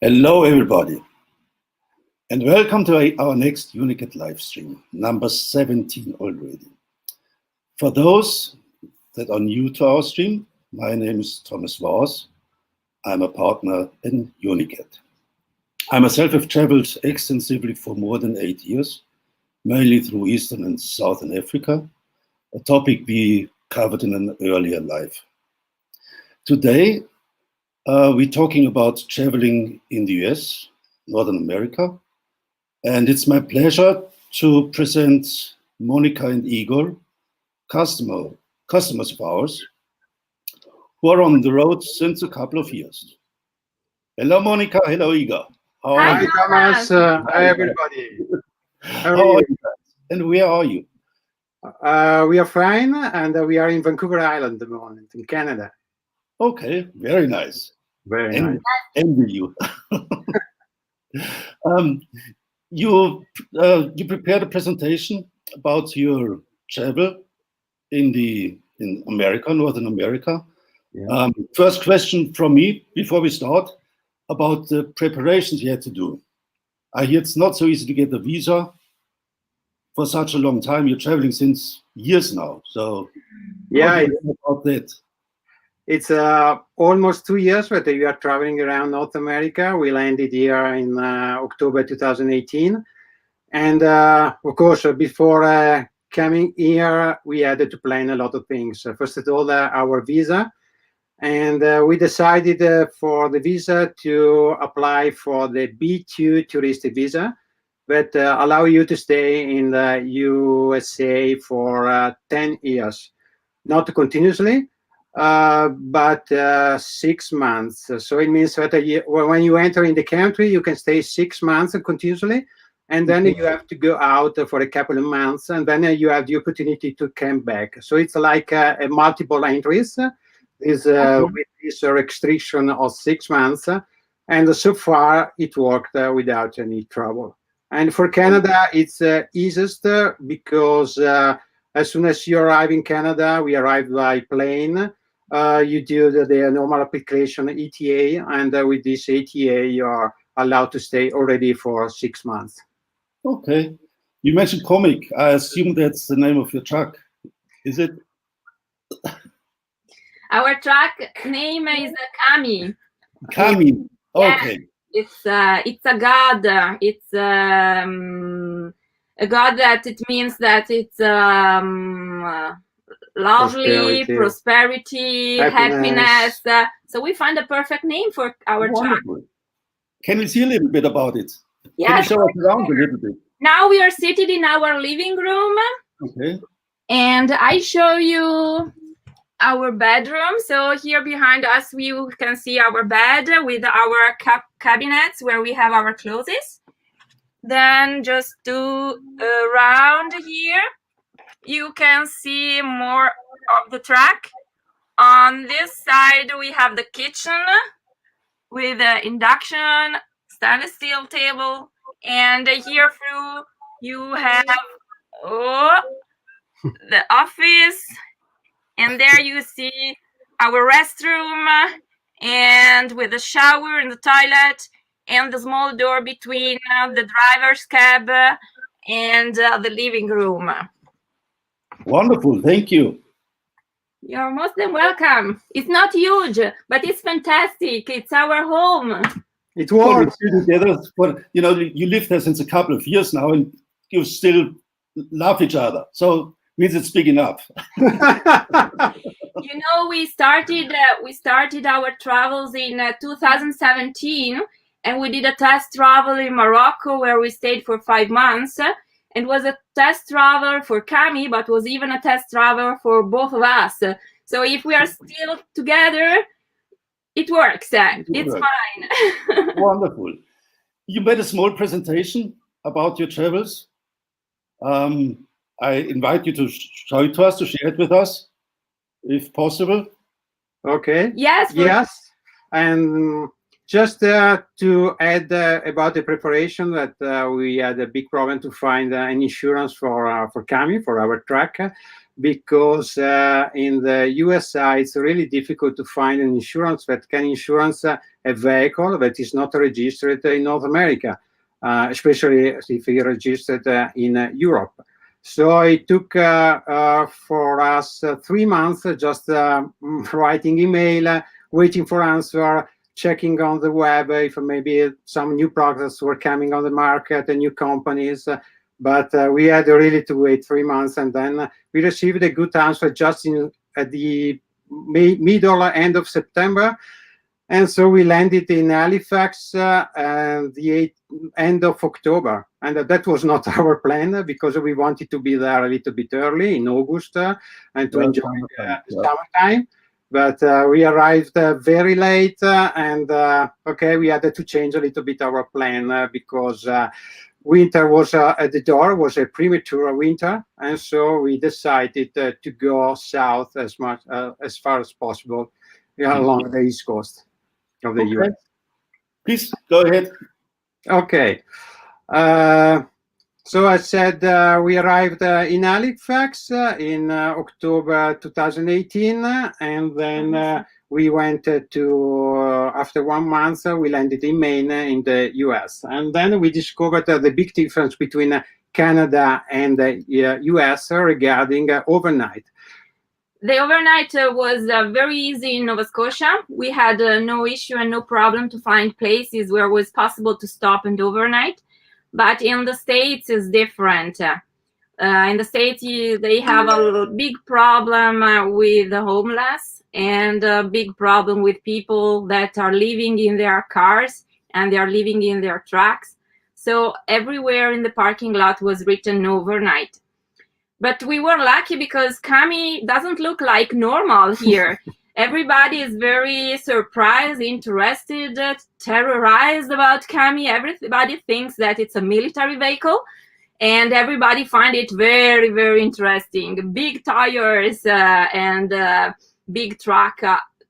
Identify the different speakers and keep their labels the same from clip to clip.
Speaker 1: Hello, everybody, and welcome to our next Unicat live stream, number 17 already. For those that are new to our stream, my name is Thomas Waas. I'm a partner in Unicat. I myself have traveled extensively for more than 8 years, mainly through Eastern and Southern Africa, a topic we covered in an earlier live. Today, we're talking about traveling in the US, Northern America, and it's my pleasure to present Monica and Igor, customers of ours, who are on the road since a couple of years. Hello, Monica. Hello, Igor.
Speaker 2: How are you? Thomas. Hi, everybody.
Speaker 1: How are you? And where are you?
Speaker 2: We are fine, and we are in Vancouver Island at the moment, in Canada.
Speaker 1: Okay, very nice.
Speaker 2: Very nice.
Speaker 1: Envy you. You prepared a presentation about your travel in America, Northern America.
Speaker 2: Yeah.
Speaker 1: First question from me before we start about the preparations you had to do. I hear it's not so easy to get a visa for such a long time. You're traveling since years now, so
Speaker 2: yeah,
Speaker 1: about that.
Speaker 2: It's almost 2 years that we are traveling around North America. We landed here in October 2018. And of course, before coming here, we had to plan a lot of things. First of all, our visa. And we decided for the visa to apply for the B2 tourist visa that allow you to stay in the USA for 10 years. Not continuously, but 6 months. So it means that when you enter in the country, you can stay 6 months continuously, and then you have to go out for a couple of months, and then you have the opportunity to come back. So it's like a multiple entries with this restriction of 6 months, and so far it worked without any trouble. And for Canada, it's easiest because as soon as you arrive in Canada, we arrive by plane. You do the normal application ETA, and with this ETA, you are allowed to stay already for 6 months.
Speaker 1: Okay. You mentioned comic. I assume that's the name of your truck. Is it?
Speaker 3: Our truck name is Kami.
Speaker 1: Kami. Okay.
Speaker 3: Yeah, it's a god. It's a god that it means that it's lovely, prosperity, happiness. So we find a perfect name for our truck.
Speaker 1: Can we see a little bit about it?
Speaker 3: Yes.
Speaker 1: Can you show us around a little bit?
Speaker 3: Now we are seated in our living room.
Speaker 1: Okay.
Speaker 3: And I show you our bedroom. So here behind us, you can see our bed with our cabinets where we have our clothes. Then just do around here, you can see more of the truck. On this side, we have the kitchen with the induction, stainless steel table, and here through you have the office, and there you see our restroom, and with the shower and the toilet, and the small door between the driver's cab and the living room.
Speaker 1: Wonderful, thank you.
Speaker 3: You're most welcome. It's not huge, but it's fantastic. It's our home.
Speaker 2: It works.
Speaker 1: But you know, you live there since a couple of years now, and you still love each other. So it means it's big enough.
Speaker 3: You know, we started our travels in 2017, and we did a test travel in Morocco where we stayed for 5 months. It was a test travel for Kami, but was even a test travel for both of us. So if we are still together, it works. It's fine.
Speaker 1: Wonderful. You made a small presentation about your travels. I invite you to show it to us, to share it with us, if possible.
Speaker 2: Okay.
Speaker 3: Yes.
Speaker 2: Yes. And Just to add about the preparation, that we had a big problem to find an insurance for Cami, for our truck, because in the US side, it's really difficult to find an insurance that can insure a vehicle that is not registered in North America, especially if you're registered in Europe. So it took for us 3 months just writing email, waiting for answer, checking on the web if maybe some new products were coming on the market and new companies. But we had really to wait 3 months, and then we received a good answer just at the end of September. And so we landed in Halifax the end of October. And that was not our plan, because we wanted to be there a little bit early in August and to enjoy the summertime. But we arrived very late, and okay, we had to change a little bit our plan because winter was at the door, was a premature winter, and so we decided to go south as far as possible along the east coast of the US.
Speaker 1: Please go ahead.
Speaker 2: Okay. So I said we arrived in Halifax in October 2018, and then we went after 1 month, we landed in Maine in the US. And then we discovered the big difference between Canada and the US regarding overnight.
Speaker 3: The overnight was very easy in Nova Scotia. We had no issue and no problem to find places where it was possible to stop and overnight. But in the States, it's different. In the States, they have a big problem with the homeless, and a big problem with people that are living in their cars and they are living in their trucks. So everywhere in the parking lot was written overnight. But we were lucky because Cami doesn't look like normal here. Everybody is very surprised, interested, terrorized about Cami. Everybody thinks that it's a military vehicle, and everybody find it very, very interesting. Big tires and big truck,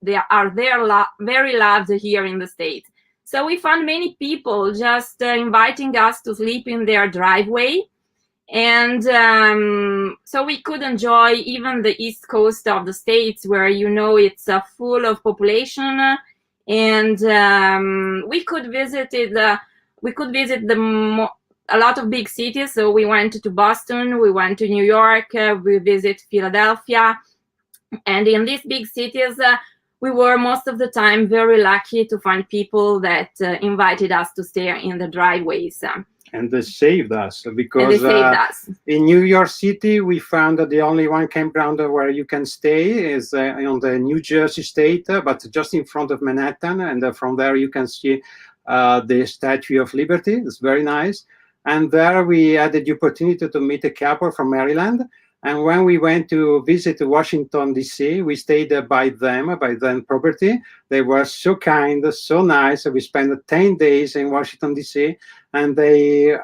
Speaker 3: they are very loved here in the States. So we found many people just inviting us to sleep in their driveway. And so we could enjoy even the east coast of the States, where it's full of population, and we could visit a lot of big cities. So we went to Boston, we went to New York, we visit Philadelphia, and in these big cities we were most of the time very lucky to find people that invited us to stay in the driveways.
Speaker 2: And they saved us, because in New York City, we found that the only one campground where you can stay is on the New Jersey state, but just in front of Manhattan. And from there, you can see the Statue of Liberty. It's very nice. And there we had the opportunity to meet a couple from Maryland. And when we went to visit Washington, D.C., we stayed by them property. They were so kind, so nice. We spent 10 days in Washington, D.C., and they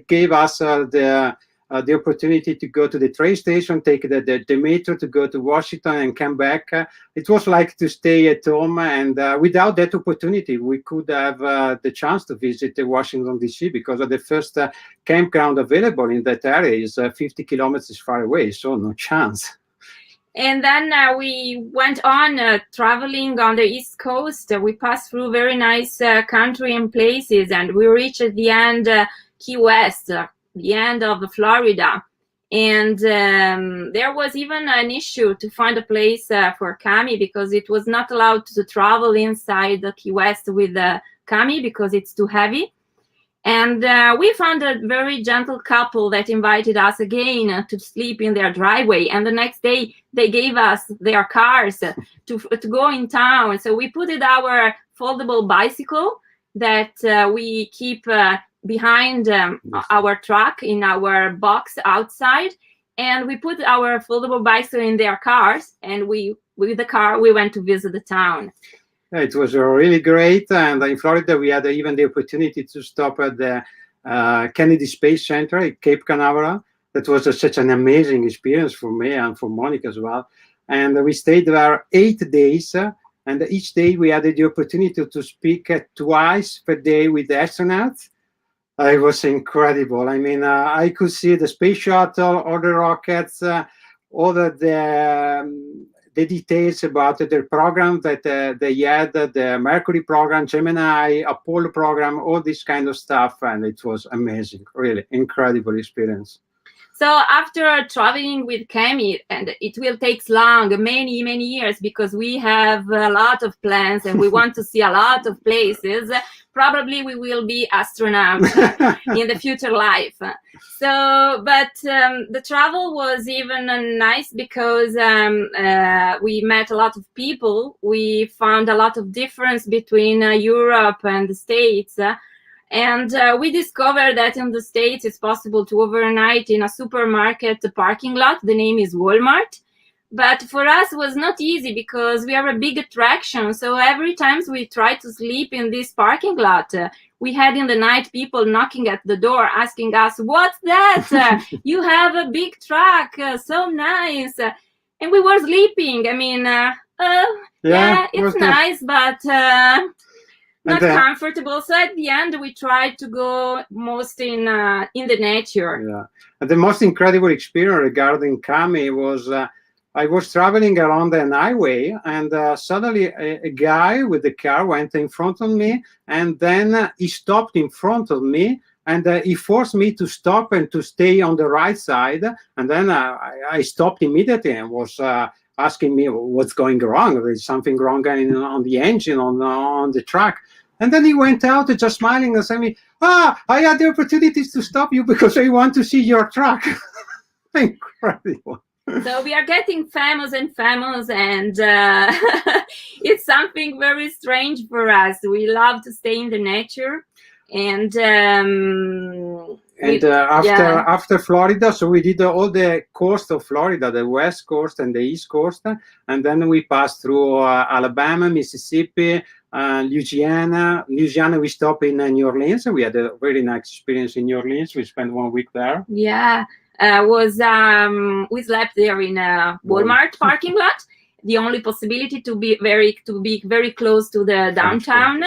Speaker 2: gave us the opportunity to go to the train station, take the metro to go to Washington and come back. It was like to stay at home, and without that opportunity, we could have the chance to visit Washington, D.C., because the first campground available in that area is 50 kilometers far away, so no chance.
Speaker 3: And then we went on traveling on the East Coast. We passed through very nice country and places, and we reached at the end Key West, the end of Florida. And there was even an issue to find a place for Cami, because it was not allowed to travel inside the Key West with the Cami because it's too heavy. And we found a very gentle couple that invited us again to sleep in their driveway. And the next day, they gave us their cars to go in town. So we put our foldable bicycle that we keep behind our truck in our box outside. And we put our foldable bicycle in their cars. And with the car, we went to visit the town.
Speaker 2: It was really great, and in Florida we had even the opportunity to stop at the Kennedy Space Center at Cape Canaveral. That was such an amazing experience for me and for Monica as well. And we stayed there 8 days, And each day we had the opportunity to speak twice per day with the astronauts. It was incredible. I mean, I could see the space shuttle, all the rockets, all the details about the program that they had, the Mercury program, Gemini, Apollo program, all this kind of stuff. And it was amazing, really incredible experience.
Speaker 3: So after traveling with Cami, and it will take many years, because we have a lot of plans and we want to see a lot of places, probably we will be astronauts in the future life. So, but the travel was even nice because we met a lot of people. We found a lot of difference between Europe and the States. And we discovered that in the States, it's possible to overnight in a supermarket parking lot. The name is Walmart. But for us, it was not easy because we are a big attraction. So every time we try to sleep in this parking lot, we had in the night people knocking at the door asking us, "What's that? You have a big truck, so nice." And we were sleeping. I mean, yeah, it's nice, but... not comfortable. So at the end, we tried to go most in the nature.
Speaker 2: Yeah, and the most incredible experience regarding Cami was I was traveling around an highway, and suddenly a guy with the car went in front of me, and then he stopped in front of me, and he forced me to stop and to stay on the right side. And then I stopped immediately and was asking me what's going wrong. There's something wrong on the engine, on the truck. And then he went out just smiling and saying, I had the opportunities to stop you because I want to see your truck. Incredible.
Speaker 3: So we are getting famous, and it's something very strange for us. We love to stay in the nature. And
Speaker 2: after Florida, so we did all the coast of Florida, the west coast and the east coast, and then we passed through Alabama, Mississippi, Louisiana. We stopped in New Orleans. We had a very nice experience in New Orleans. We spent 1 week there.
Speaker 3: Yeah, we slept there in a Walmart parking lot. The only possibility to be very close to the downtown.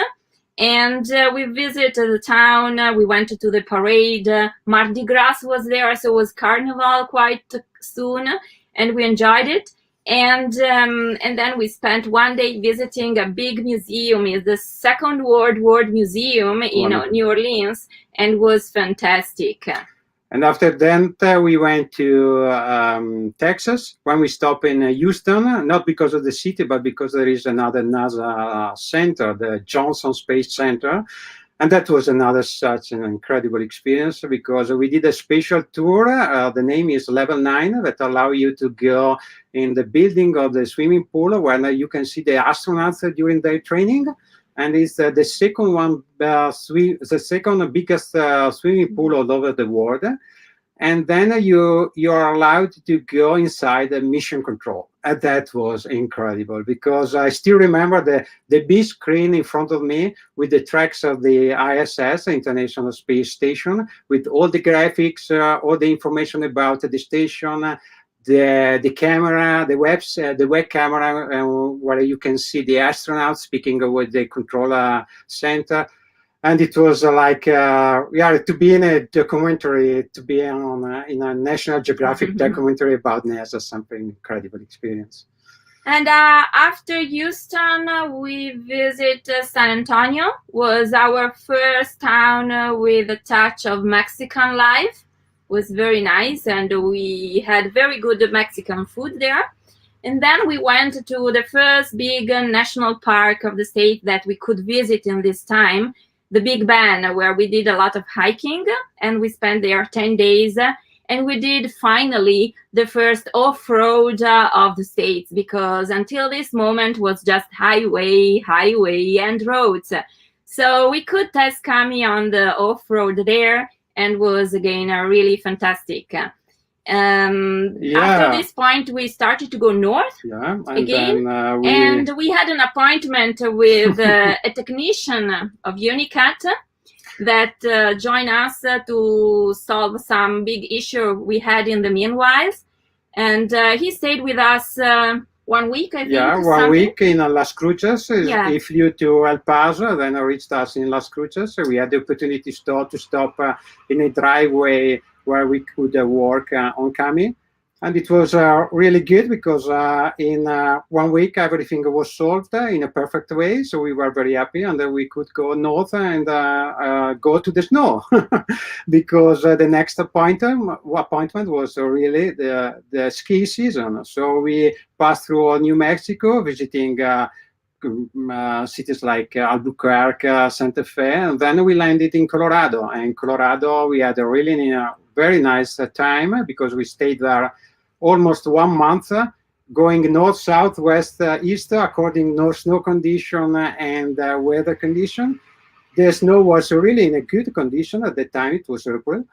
Speaker 3: And we visited the town. We went to the parade. Mardi Gras was there, so it was Carnival quite soon, and we enjoyed it. And then we spent 1 day visiting a big museum. It's the Second World War Museum in New Orleans, and it was fantastic.
Speaker 2: And after that, we went to Texas, when we stopped in Houston, not because of the city, but because there is another NASA center, the Johnson Space Center. And that was another such an incredible experience because we did a special tour. The name is Level 9, that allow you to go in the building of the swimming pool where you can see the astronauts during their training. And it's the second one, the second biggest swimming pool all over the world. And then you are allowed to go inside the mission control. And that was incredible because I still remember the big screen in front of me with the tracks of the ISS, International Space Station, with all the graphics, all the information about the station, the camera, the web camera, where you can see the astronauts speaking with the control center. And it was like, to be in a documentary, to be in a National Geographic documentary about NASA, something incredible experience.
Speaker 3: And after Houston, we visited San Antonio. Was our first town with a touch of Mexican life. Was very nice, and we had very good Mexican food there. And then we went to the first big national park of the state that we could visit in this time, the Big Bend, where we did a lot of hiking, and we spent there 10 days. And we did finally the first off-road of the States, because until this moment was just highway, and roads. So we could test Cami on the off-road there, and was again really fantastic. After this point, we started to go north again, and we had an appointment with a technician of Unicat that joined us to solve some big issue we had in the meanwhile. And he stayed with us 1 week, I think.
Speaker 2: Yeah, 1
Speaker 3: something.
Speaker 2: week in Las Cruces.
Speaker 3: Yeah.
Speaker 2: He flew to El Paso, then reached us in Las Cruces. So we had the opportunity to stop in a driveway where we could work on Kami. And it was really good because in 1 week everything was solved in a perfect way. So we were very happy, and we could go north and go to the snow because the next appointment was really the ski season. So we passed through New Mexico, visiting cities like Albuquerque, Santa Fe, and then we landed in Colorado. And in Colorado, we had a really very nice time because we stayed there almost 1 month, going north, south, west, east, according to snow condition and weather condition. The snow was really in a good condition at the time. It was April.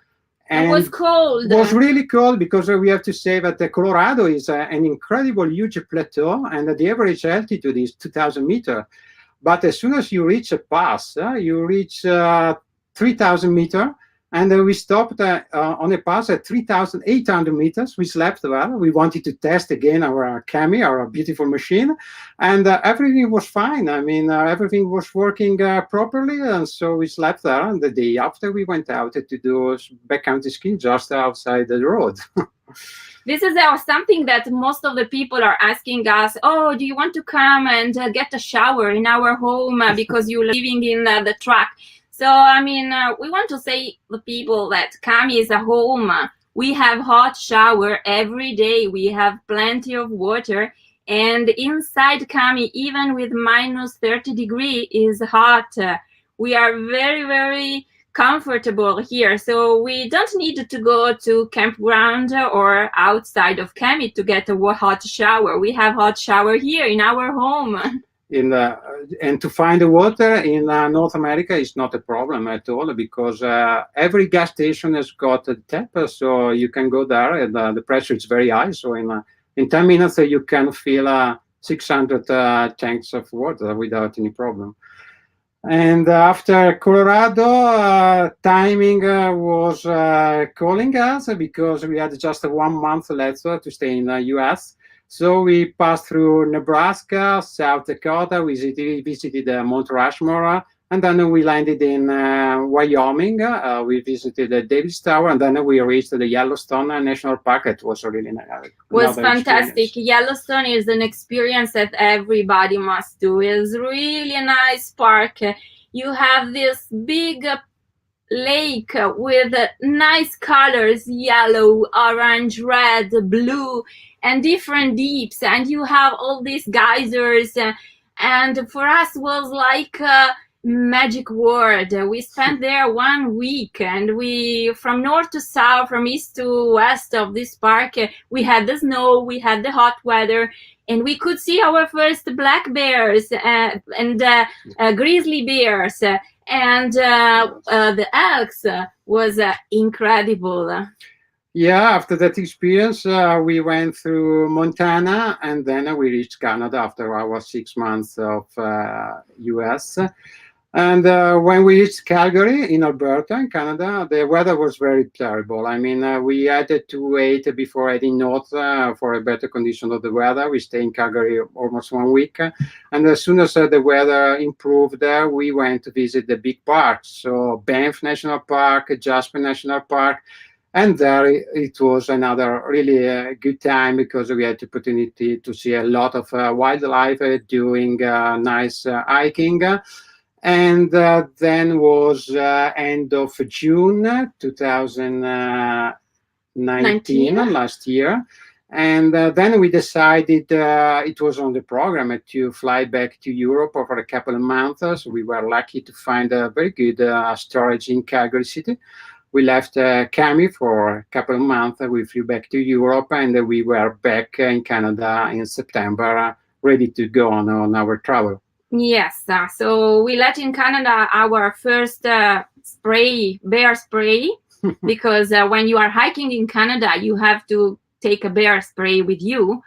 Speaker 3: And it was cold.
Speaker 2: It was really cold because we have to say that Colorado is an incredible, huge plateau, and the average altitude is 2,000 meters. But as soon as you reach a pass, you reach 3,000 meters, and we stopped on a pass at 3,800 meters. We slept there. We wanted to test again our Kami, our beautiful machine, and everything was fine. I mean, everything was working properly, and so we slept there. And the day after, we went out to do backcountry skiing just outside the road.
Speaker 3: This is something that most of the people are asking us. Oh, do you want to come and get a shower in our home because you're living in the truck? So, I mean, we want to say to the people that Kami is a home. We have hot shower every day. We have plenty of water. And inside Kami, even with minus 30 degrees, is hot. We are very, very comfortable here. So we don't need to go to campground or outside of Kami to get a hot shower. We have hot shower here in our home.
Speaker 2: And to find the water in North America is not a problem at all, because every gas station has got a tap, so you can go there, and the pressure is very high. So in 10 minutes you can fill 600 tanks of water without any problem. And after Colorado, timing was calling us because we had just 1 month left to stay in the US. So we passed through Nebraska, South Dakota, we visited Mount Rushmore, and then we landed in Wyoming. We visited the Davis Tower, and then we reached the Yellowstone National Park. It was really
Speaker 3: was fantastic. Experience. Yellowstone is an experience that everybody must do. It's really a nice park. You have this big lake with nice colors, yellow, orange, red, blue, and different deeps, and you have all these geysers, and for us was like a magic world. We spent there 1 week, and we, from north to south, from east to west of this park, we had the snow, we had the hot weather, and we could see our first black bears and grizzly bears, and the elks was incredible.
Speaker 2: Yeah, after that experience, we went through Montana, and then we reached Canada after our 6 months of US. And when we reached Calgary in Alberta, in Canada, the weather was very terrible. I mean, we had to wait before heading north for a better condition of the weather. We stayed in Calgary almost 1 week. And as soon as the weather improved, we went to visit the big parks. So Banff National Park, Jasper National Park. And there it was another really good time because we had the opportunity to see a lot of wildlife, doing nice hiking. And then was end of June 2019, last year. And then we decided it was on the program to fly back to Europe for a couple of months. So we were lucky to find a very good storage in Calgary City. We left Kami for a couple of months. We flew back to Europe, and we were back in Canada in September, ready to go on our travel.
Speaker 3: Yes, so we let in Canada our first bear spray, because when you are hiking in Canada, you have to take a bear spray with you.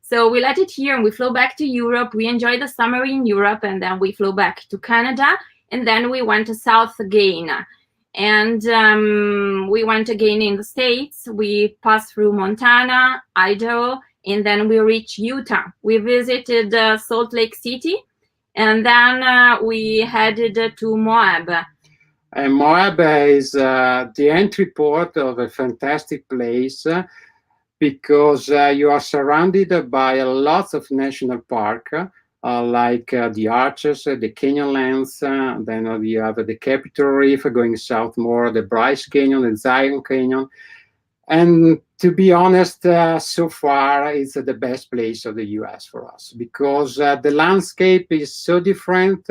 Speaker 3: So we let it here, and we flew back to Europe. We enjoyed the summer in Europe, and then we flew back to Canada, and then we went south again. And we went again in the States. We passed through Montana, Idaho, and then we reached Utah. We visited Salt Lake City, and then we headed to Moab.
Speaker 2: And Moab is the entry port of a fantastic place because you are surrounded by lots of national park, like the Arches, the Canyonlands, then you have the Capitol Reef going south more, the Bryce Canyon, the Zion Canyon. And to be honest, so far it's the best place of the US for us because the landscape is so different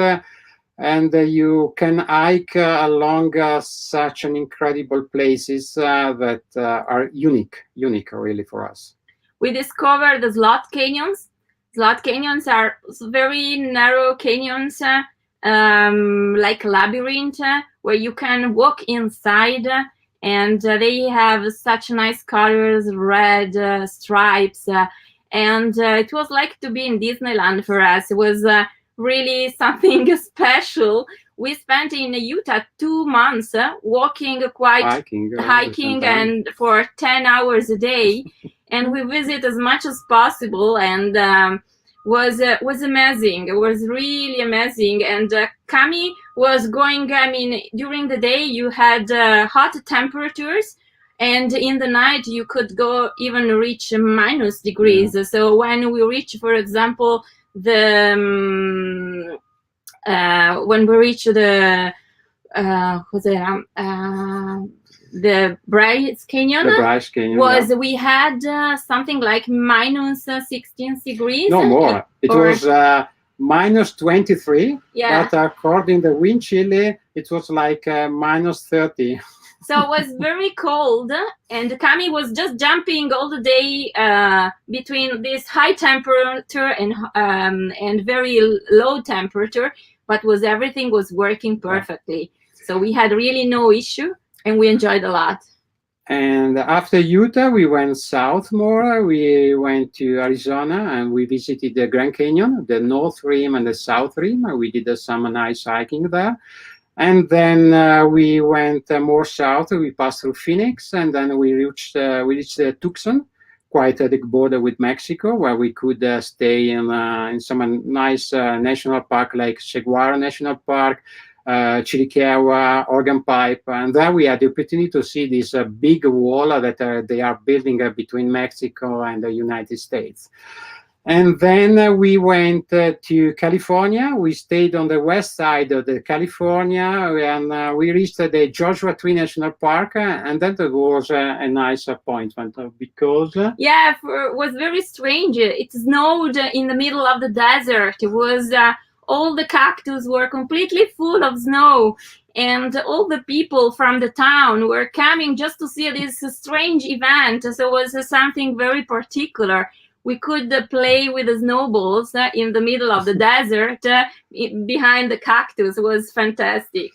Speaker 2: and you can hike along such an incredible places that are unique really for us.
Speaker 3: We discovered the slot canyons. Slot canyons are very narrow canyons, like a labyrinth, where you can walk inside, and they have such nice colors, red stripes, and it was like to be in Disneyland for us. It was really something special. We spent in Utah 2 months walking, hiking and for 10 hours a day, and we visit as much as possible, and was amazing. It was really amazing. And Cami was going, during the day you had hot temperatures, and in the night you could go even reach minus degrees. Yeah. So when we reach, for example, when we reach the Bryce Canyon, we had something like minus 16 degrees.
Speaker 2: No more. It was minus 23.
Speaker 3: Yeah.
Speaker 2: But according to the wind chill, it was like minus 30.
Speaker 3: So it was very cold, and Cami was just jumping all the day between this high temperature and very low temperature, but everything was working perfectly. So we had really no issue, and we enjoyed a lot.
Speaker 2: And after Utah, we went south more. We went to Arizona, and we visited the Grand Canyon, the North Rim and the South Rim. We did some nice hiking there. And then we went more south. We passed through Phoenix, and then we reached Tucson, quite at the border with Mexico, where we could stay in some nice national park like Saguaro National Park, Chiricahua, Organ Pipe, and there we had the opportunity to see this big wall that they are building between Mexico and the United States. And then we went to California. We stayed on the west side of the California, and we reached the Joshua Tree National Park, and that was a nice appointment because it
Speaker 3: was very strange. It snowed in the middle of the desert. It was all the cactus were completely full of snow, and all the people from the town were coming just to see this strange event. So it was something very particular. We could play with the snowballs in the middle of the desert behind the cactus. It was fantastic.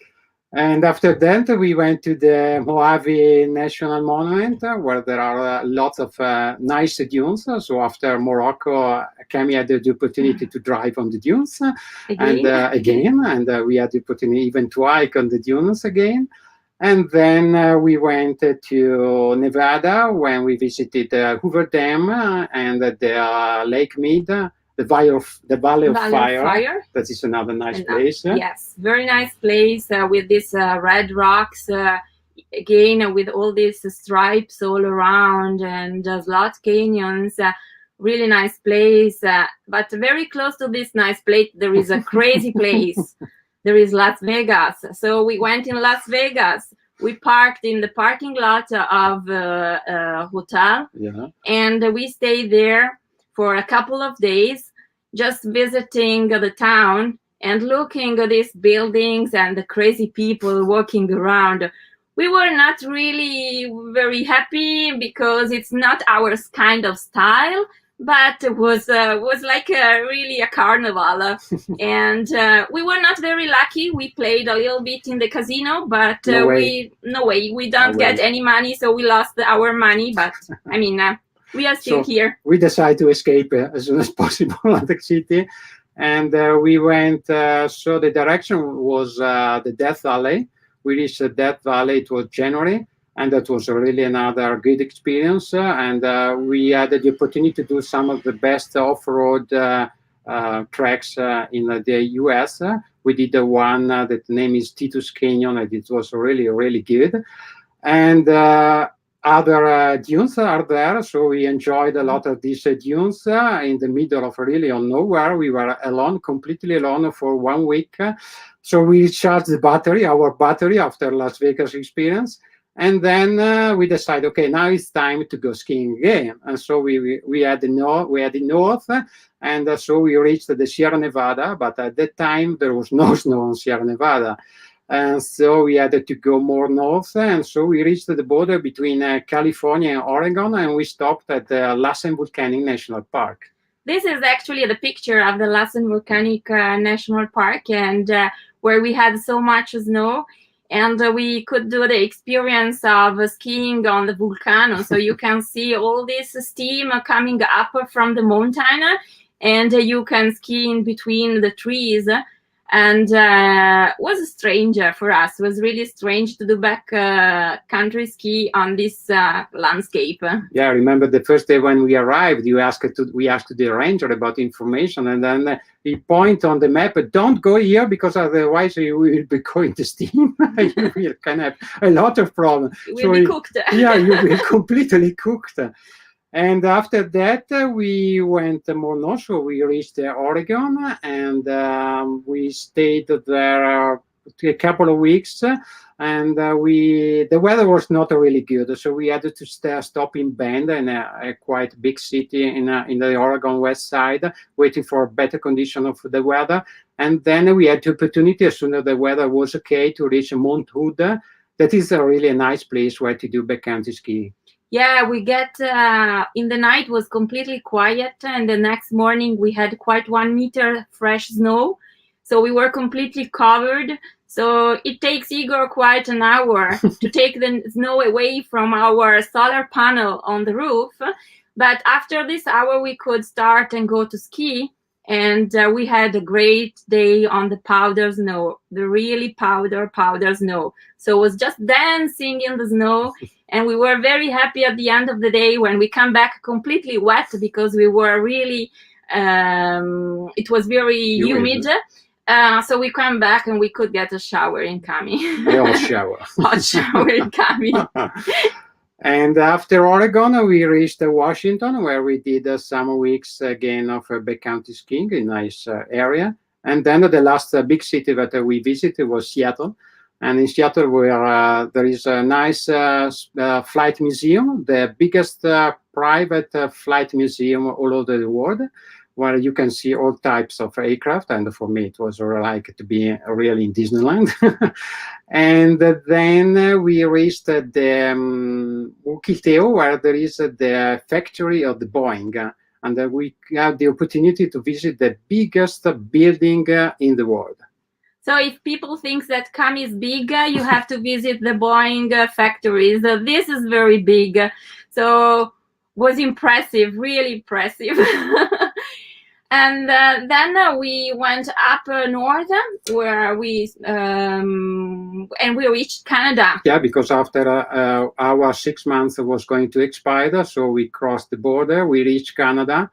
Speaker 2: And after that, we went to the Mojave National Monument, where there are lots of nice dunes. So after Morocco, Cami had the opportunity to drive on the dunes again, and we had the opportunity even to hike on the dunes again. And then we went to Nevada when we visited Hoover Dam and the Lake Mead, the Valley of Fire. That is another nice place.
Speaker 3: Yes, very nice place with these red rocks, again with all these stripes all around, and slot canyons. Really nice place, but very close to this nice place there is a crazy place. There is Las Vegas. So we went in Las Vegas. We parked in the parking lot of a hotel, and we stayed there for a couple of days, just visiting the town and looking at these buildings and the crazy people walking around. We were not really very happy because it's not our kind of style, but it was like really a carnival. And we were not very lucky. We played a little bit in the casino, but we don't get any money, so we lost our money. But I mean, we are still here.
Speaker 2: We decided to escape as soon as possible at the city, and we went. So the direction was the Death Valley. We reached the Death Valley. It was January, and that was really another good experience. And we had the opportunity to do some of the best off-road tracks in the US. We did the one that name is Titus Canyon, and it was really, really good. And other dunes are there, so we enjoyed a lot of these dunes in the middle of really on nowhere. We were alone, completely alone for 1 week. So we charged our battery after Las Vegas experience. And then we decided, okay, now it's time to go skiing again. And so we had the north, and so we reached the Sierra Nevada. But at that time, there was no snow on Sierra Nevada. And so we had to go more north. And so we reached the border between California and Oregon, and we stopped at the Lassen Volcanic National Park.
Speaker 3: This is actually the picture of the Lassen Volcanic National Park, and where we had so much snow. And we could do the experience of skiing on the volcano. So you can see all this steam coming up from the mountain, and you can ski in between the trees. And was strange for us. It was really strange to do backcountry ski on this landscape.
Speaker 2: Yeah, I remember the first day when we arrived, we asked the ranger about information, and then he pointed on the map, don't go here because otherwise you will be going to steam. You will can have a lot of problems.
Speaker 3: You will be cooked.
Speaker 2: Yeah, you will be completely cooked. And after that, we went more north, so we reached Oregon, and we stayed there a couple of weeks. And the weather was not really good, so we had to stop in Bend, in a quite big city in the Oregon west side, waiting for better condition of the weather. And then we had the opportunity, as soon as the weather was okay, to reach Mount Hood. That is a really nice place where to do backcountry skiing.
Speaker 3: Yeah, we get in the night was completely quiet, and the next morning we had quite 1 meter fresh snow, so we were completely covered. So it takes Igor quite an hour to take the snow away from our solar panel on the roof. But after this hour, we could start and go to ski. And we had a great day on the powder snow, the really powder snow. So it was just dancing in the snow. And we were very happy at the end of the day when we come back completely wet, because we were really, it was very humid. So we come back and we could get a shower in Kami.
Speaker 2: Hot shower.
Speaker 3: Hot shower in Kami.
Speaker 2: And after Oregon, we reached Washington, where we did some weeks again of backcountry skiing in a nice area. And then the last big city that we visited was Seattle. And in Seattle, where there is a nice flight museum, the biggest private flight museum all over the world, where you can see all types of aircraft. And for me, it was like to be really in Disneyland. And then we reached the Mukilteo, where there is the factory of the Boeing. And we had the opportunity to visit the biggest building in the world.
Speaker 3: So if people think that Kami is big, you have to visit the Boeing factories. This is very big. So was impressive, really impressive. And then we went up north, where we reached Canada.
Speaker 2: Yeah, because after our 6 months was going to expire, so we crossed the border, we reached Canada.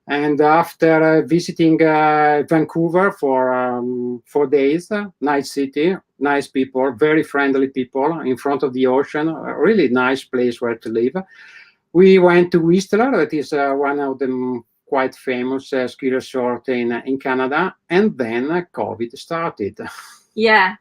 Speaker 2: And after visiting Vancouver for 4 days, nice city, nice people, very friendly people in front of the ocean, a really nice place where to live. We went to Whistler, that is one of the quite famous ski resort in Canada, and then COVID started.
Speaker 3: Yeah.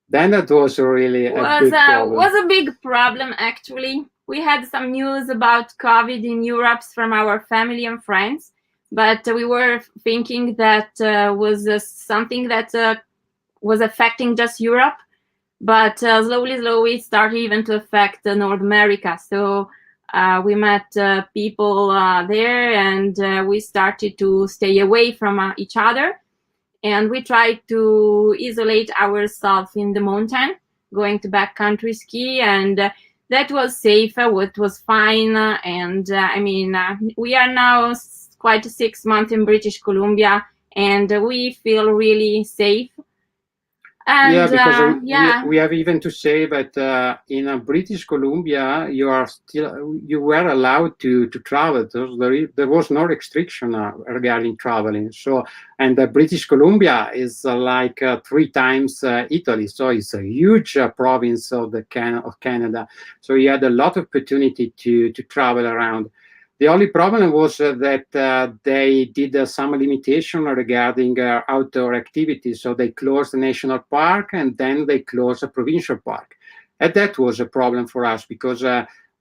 Speaker 2: Then that was really
Speaker 3: was a big problem, actually. We had some news about COVID in Europe from our family and friends, but we were thinking that was something that was affecting just Europe, but slowly it started even to affect North America. So we met people there, and we started to stay away from each other. And we tried to isolate ourselves in the mountain, going to backcountry ski, and that was safe, it was fine. And I mean, we are now quite 6 months in British Columbia, and we feel really safe. And
Speaker 2: yeah, because
Speaker 3: yeah,
Speaker 2: we have even to say that in British Columbia, you were allowed to travel. There was no restriction regarding traveling. So, and British Columbia is like 3 times Italy, so it's a huge province of Canada. So you had a lot of opportunity to travel around. The only problem was that they did some limitation regarding outdoor activities. So they closed the national park and then they closed a provincial park. And that was a problem for us because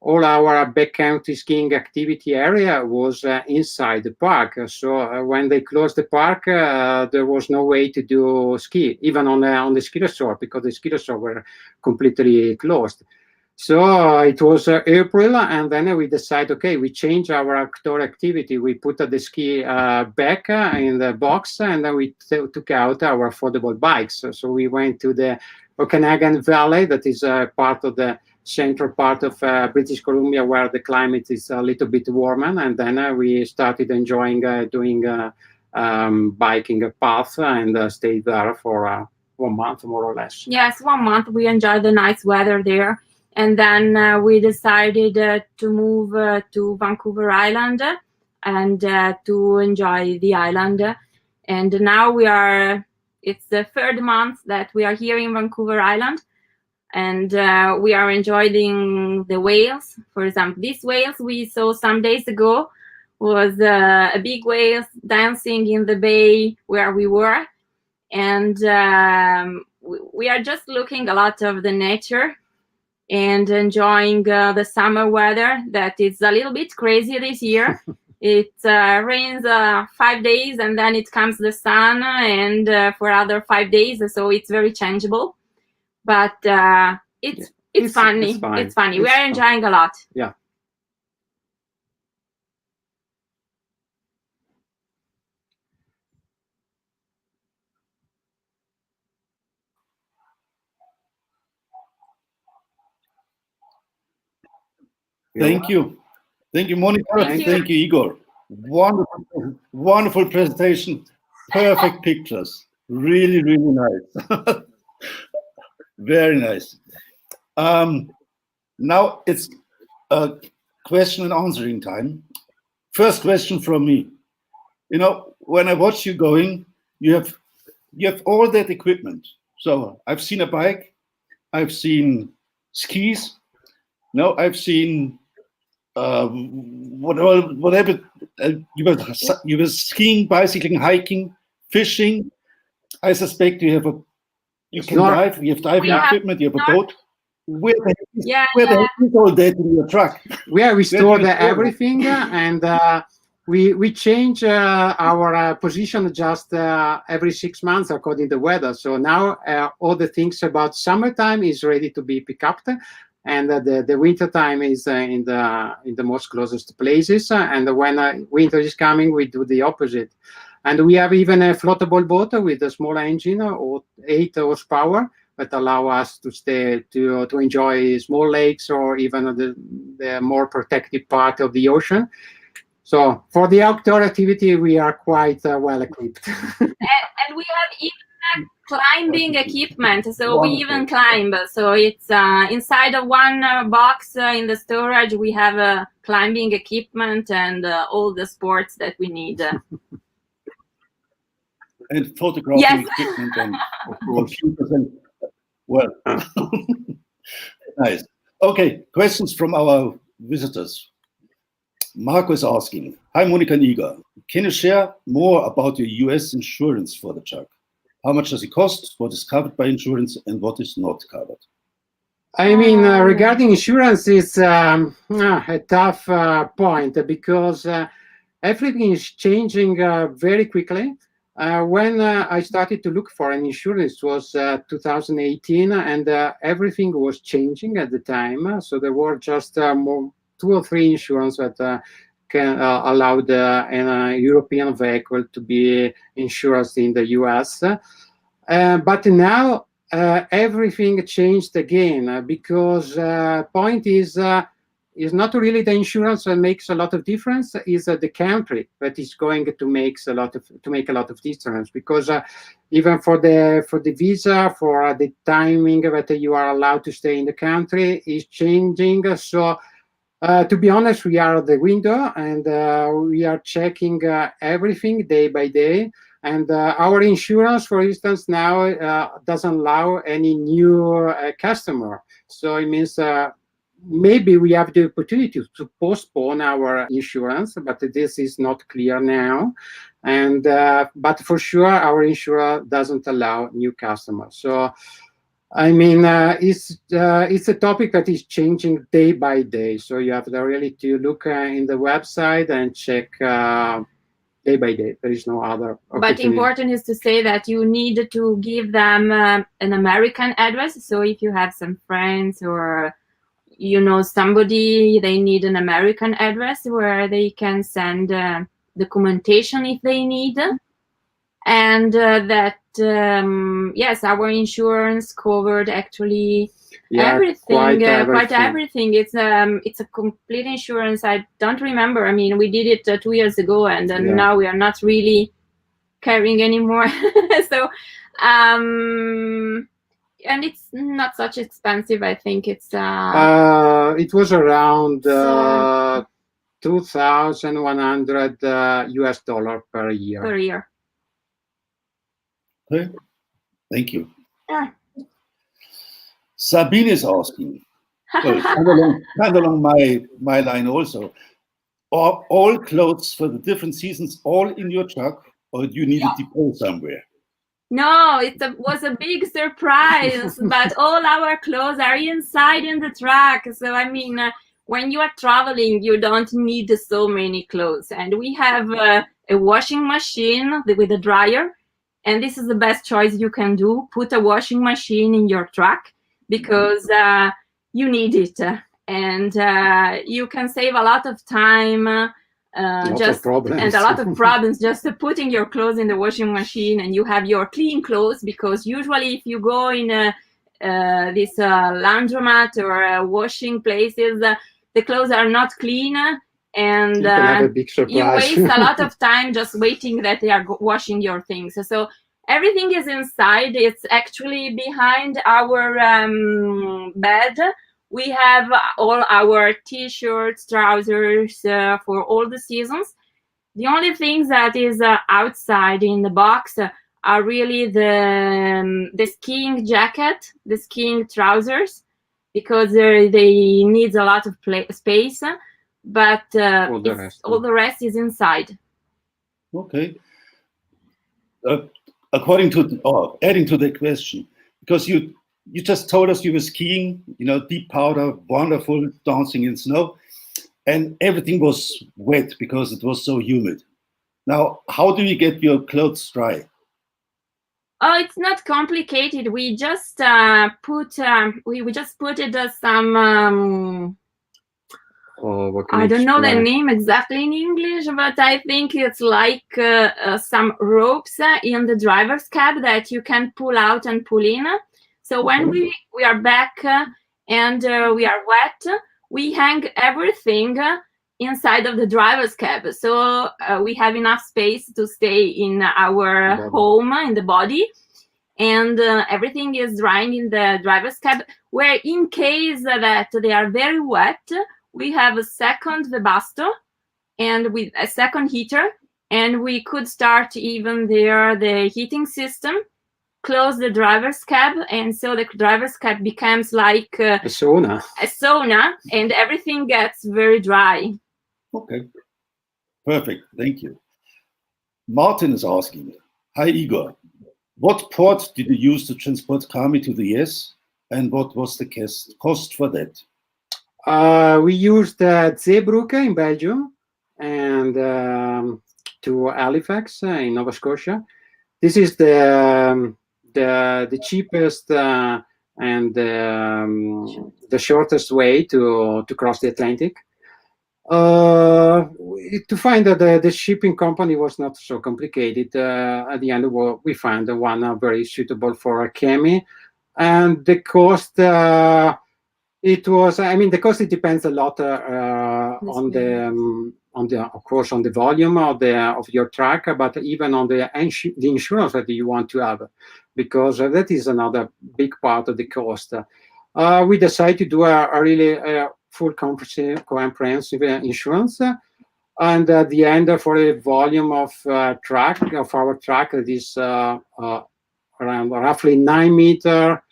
Speaker 2: all our backcountry skiing activity area was inside the park. So when they closed the park, there was no way to do ski, even on the ski resort, because the ski resort were completely closed. So it was April, and then we decided, okay, we change our outdoor activity. We put the ski back in the box, and then we took out our affordable bikes. So we went to the Okanagan Valley, that is part of the central part of British Columbia, where the climate is a little bit warmer, and then we started enjoying doing biking a path and stayed there for 1 month, more or less.
Speaker 3: Yes, 1 month. We enjoyed the nice weather there. And then we decided to move to Vancouver Island and to enjoy the island. And now it's the 3rd month that we are here in Vancouver Island. And we are enjoying the whales. For example, these whales we saw some days ago was a big whale dancing in the bay where we were. And we are just looking a lot of the nature and enjoying the summer weather that is a little bit crazy this year. It rains 5 days and then it comes the sun and for other 5 days, so it's very changeable. But it's funny. It's funny. We are enjoying a lot.
Speaker 2: Yeah.
Speaker 1: Thank you. Thank you, Monica. Thank you, Igor. Wonderful, wonderful presentation. Perfect pictures. Really, really nice. Very nice. Now it's a question and answering time. First question from me. You know, when I watch you going, you have all that equipment. So I've seen a bike, I've seen skis. No, I've seen whatever. You were skiing, bicycling, hiking, fishing. I suspect you have you can drive. You have driving equipment. You have a boat. Where the heck is all that in your truck?
Speaker 2: Yeah, we stored everything, and we change our position just every 6 months according to the weather. So now all the things about summertime is ready to be picked up. And the winter time is in the most closest places. And when winter is coming, we do the opposite. And we have even a floatable boat with a small engine or 8 horsepower that allow us to enjoy small lakes or even the more protected part of the ocean. So for the outdoor activity, we are quite well equipped.
Speaker 3: And we have even climbing equipment, so we even climb. So it's inside of one box in the storage. We have climbing equipment and all the sports that we need.
Speaker 1: And photographing equipment and computers and well, nice. Okay, questions from our visitors. Marco is asking, hi Monica and Igor, can you share more about your US insurance for the truck? How much does it cost? What is covered by insurance and what is not covered?
Speaker 2: I mean, regarding insurance, it's a tough point because everything is changing very quickly. When I started to look for an insurance, it was 2018, and everything was changing at the time. So there were just 2 or 3 insurance that can allow a European vehicle to be insured in the US. But now everything changed again because point is is not really the insurance that makes a lot of difference. Is the country that is going to make a lot of difference, because even for the visa, for the timing that you are allowed to stay in the country is changing. So to be honest, we are at the window, and we are checking everything day by day. And our insurance, for instance, now doesn't allow any new customer. So it means maybe we have the opportunity to postpone our insurance, but this is not clear now. And but for sure, our insurer doesn't allow new customers. So I mean, it's a topic that is changing day by day. So you have to really to look in the website and check day by day. There is no other opportunity.
Speaker 3: But important is to say that you need to give them an American address. So if you have some friends or you know somebody, they need an American address where they can send documentation if they need. And that yes, our insurance covered actually everything, quite everything. It's a complete insurance. I don't remember. I mean, we did it 2 years ago, and now we are not really carrying anymore. So and it's not such expensive. I think it's
Speaker 2: it was around $2,100 US per year.
Speaker 3: Per year.
Speaker 1: Okay, thank you.
Speaker 3: Yeah.
Speaker 1: Sabine is asking, well, kind of along my line also, are all clothes for the different seasons all in your truck, or do you need a depot somewhere?
Speaker 3: No, was a big surprise, but all our clothes are inside in the truck. So, I mean, when you are traveling, you don't need so many clothes. And we have a washing machine with a dryer. And this is the best choice you can do. Put a washing machine in your truck because you need it. And you can save a lot of time. And a lot of problems just putting your clothes in the washing machine, and you have your clean clothes, because usually if you go in this laundromat or washing places, the clothes are not clean, and you waste a lot of time just waiting that they are washing your things. So everything is inside. It's actually behind our bed. We have all our t-shirts, trousers for all the seasons. The only things that is outside in the box are really the skiing jacket, the skiing trousers, because they need a lot of space. But all the rest is inside.
Speaker 1: Okay. According to adding to the question, because you just told us you were skiing, you know, deep powder, wonderful, dancing in snow, and everything was wet because it was so humid. Now, how do you get your clothes dry?
Speaker 3: Oh, it's not complicated. We just put some. I don't know the name exactly in English, but I think it's like some ropes in the driver's cab that you can pull out and pull in. So when we are back and we are wet, we hang everything inside of the driver's cab. So we have enough space to stay in our home, in the body. And everything is drying in the driver's cab, where in case that they are very wet, we have a second Webasto and with a second heater. And we could start even there the heating system, close the driver's cab, and so the driver's cab becomes like a sauna, and everything gets very dry.
Speaker 1: Okay, perfect, thank you. Martin is asking, hi Igor, what port did you use to transport Kami to the US, and what was the cost for that?
Speaker 2: We used Zeebrugge in Belgium and to Halifax in Nova Scotia. This is the cheapest and the shortest way to cross the Atlantic. To find that the shipping company was not so complicated. At the end, we found one very suitable for Kami, and the cost It was. I mean, the cost it depends a lot on of course, on the volume of your truck, but even on the insurance that you want to have, because that is another big part of the cost. We decided to do a really full comprehensive insurance, and at the end, for a volume of our truck, that is around roughly 9 meter.